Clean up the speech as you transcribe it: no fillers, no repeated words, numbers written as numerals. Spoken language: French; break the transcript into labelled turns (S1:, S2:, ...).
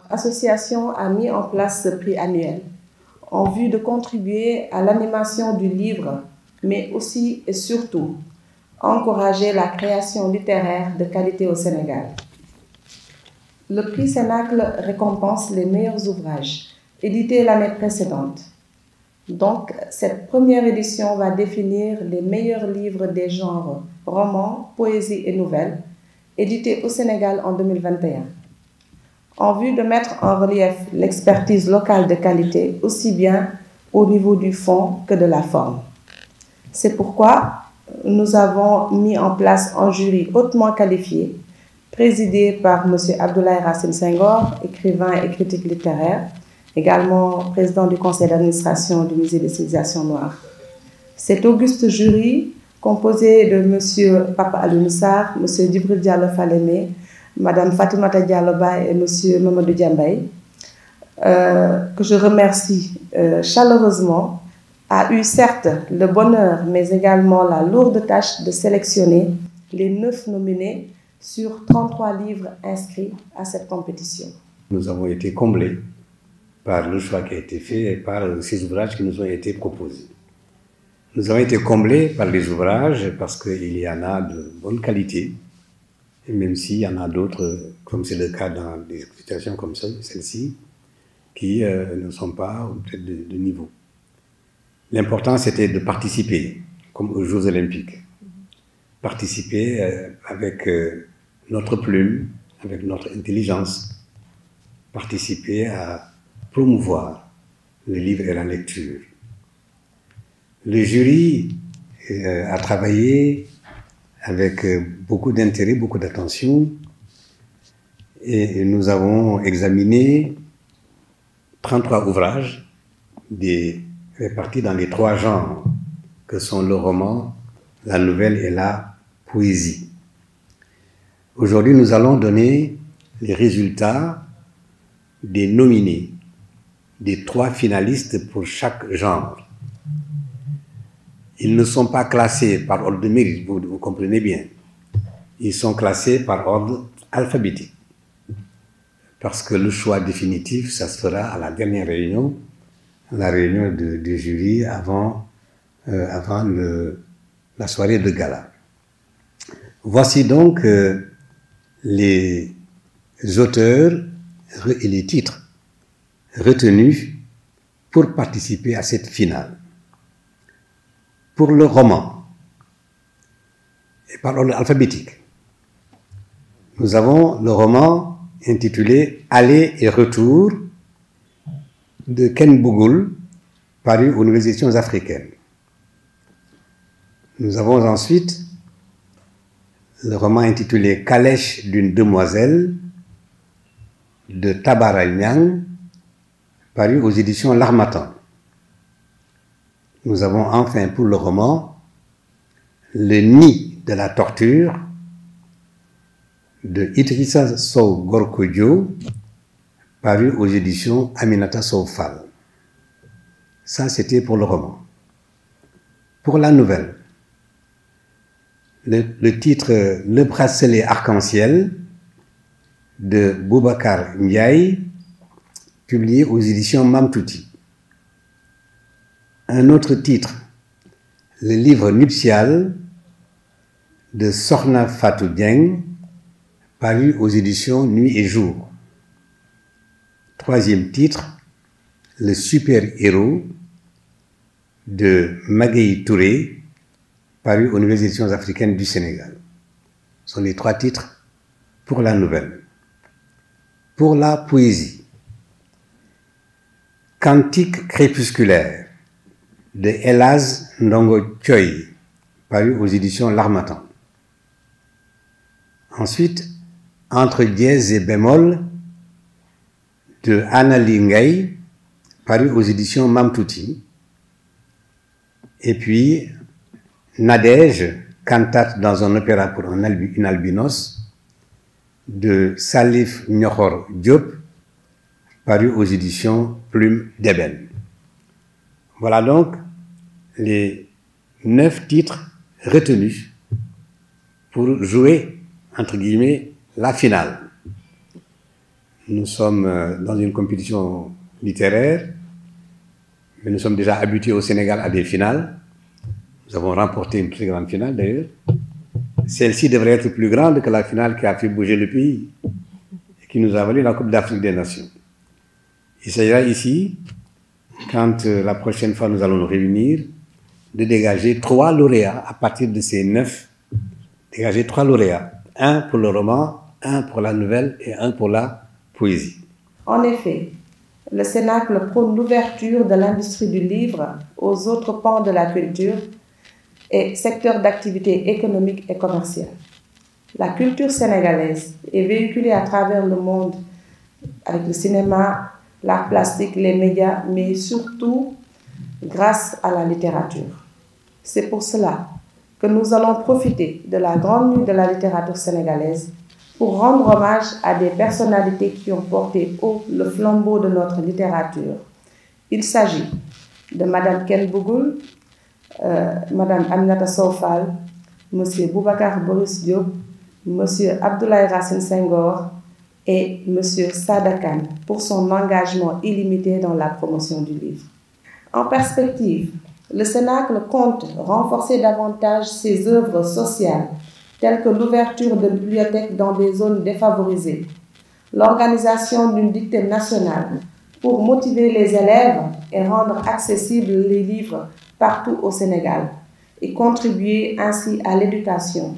S1: association a mis en place ce prix annuel en vue de contribuer à l'animation du livre, mais aussi et surtout encourager la création littéraire de qualité au Sénégal. Le prix Cénacle récompense les meilleurs ouvrages édités l'année précédente. Donc, cette première édition va définir les meilleurs livres des genres romans, poésie et nouvelles, édités au Sénégal en 2021. En vue de mettre en relief l'expertise locale de qualité, aussi bien au niveau du fond que de la forme. C'est pourquoi nous avons mis en place un jury hautement qualifié, présidé par M. Abdoulaye Racine Senghor, écrivain et critique littéraire, également président du conseil d'administration du Musée des civilisations noires. Cet auguste jury, composé de M. Papa Alioune Sarr, M. Djibril Diallo Falémé, Mme Fatimata Dialloba et M. Mamadou Diambay, que je remercie chaleureusement, a eu certes le bonheur, mais également la lourde tâche de sélectionner les 9 nominés sur 33 livres inscrits à cette compétition.
S2: Nous avons été comblés par le choix qui a été fait et par ces ouvrages qui nous ont été proposés. Nous avons été comblés par les ouvrages parce qu'il y en a de bonne qualité, et même s'il y en a d'autres, comme c'est le cas dans des situations comme celle-ci, qui ne sont pas peut-être de niveau. L'important, c'était de participer, comme aux Jeux Olympiques. Participer avec notre plume, avec notre intelligence. Participer à promouvoir le livre et la lecture. Le jury a travaillé avec beaucoup d'intérêt, beaucoup d'attention, et nous avons examiné 33 ouvrages répartis dans les 3 genres que sont le roman, la nouvelle et la poésie. Aujourd'hui, nous allons donner les résultats des nominés, des 3 finalistes pour chaque genre. Ils ne sont pas classés par ordre de mérite, vous comprenez bien. Ils sont classés par ordre alphabétique. Parce que le choix définitif, ça se fera à la dernière réunion, la réunion du jury avant la soirée de gala. Voici donc les auteurs et les titres retenus pour participer à cette finale. Pour le roman, et par ordre alphabétique, nous avons le roman intitulé « Aller et retour » de Ken Bougoul, paru aux Nouvelles Éditions africaines. Nous avons ensuite le roman intitulé « Calèche d'une demoiselle » de Tabara Niang, paru aux éditions L'Harmattan. Nous avons enfin pour le roman « Le nid de la torture » de Idrissa Sow Gorkodjo, paru aux éditions Aminata Sow Fall. Ça, c'était pour le roman. Pour la nouvelle, le titre « Le bracelet arc-en-ciel » de Boubacar Ndiaye, publié aux éditions Mamtouti. Un autre titre, le livre nuptial de Sorna Fatou Dieng, paru aux éditions Nuit et Jour. Troisième titre, le super-héros de Magueye Touré, paru aux Nouvelles Éditions africaines du Sénégal. Ce sont les 3 titres pour la nouvelle. Pour la poésie, Cantique crépusculaire de Elhaz Ndongo Thioye, paru aux éditions L'Harmattan. Ensuite, Entre dièse et bémol de Anna Lingay, paru aux éditions Mamtouti. Et puis, Nadège, cantate dans un opéra pour une albinos, de Salif Nyokhor Diop, paru aux éditions Plume d'Ébène. Voilà donc les 9 titres retenus pour jouer, entre guillemets, la finale. nous sommes dans une compétition littéraire, mais nous sommes déjà habitués au Sénégal à des finales. Nous avons remporté une très grande finale d'ailleurs. Celle-ci devrait être plus grande que la finale qui a fait bouger le pays et qui nous a valu la Coupe d'Afrique des Nations. Il s'agira ici, quand la prochaine fois nous allons nous réunir, de dégager 3 lauréats à partir de ces 9. Dégager 3 lauréats. 1 pour le roman, 1 pour la nouvelle et 1 pour la poésie.
S1: En effet, le Cénacle prône l'ouverture de l'industrie du livre aux autres pans de la culture et secteurs d'activité économique et commerciale. La culture sénégalaise est véhiculée à travers le monde avec le cinéma, l'art plastique, les médias, mais surtout grâce à la littérature. C'est pour cela que nous allons profiter de la grande nuit de la littérature sénégalaise pour rendre hommage à des personnalités qui ont porté haut le flambeau de notre littérature. Il s'agit de Madame Ken Bougoul, Madame Aminata Sow Fall, Monsieur Boubacar Boris Diop, Monsieur Abdoulaye Racine Senghor et Monsieur Sada Kane pour son engagement illimité dans la promotion du livre. En perspective, le Cénacle compte renforcer davantage ses œuvres sociales, telles que l'ouverture de bibliothèques dans des zones défavorisées, l'organisation d'une dictée nationale pour motiver les élèves et rendre accessibles les livres partout au Sénégal et contribuer ainsi à l'éducation.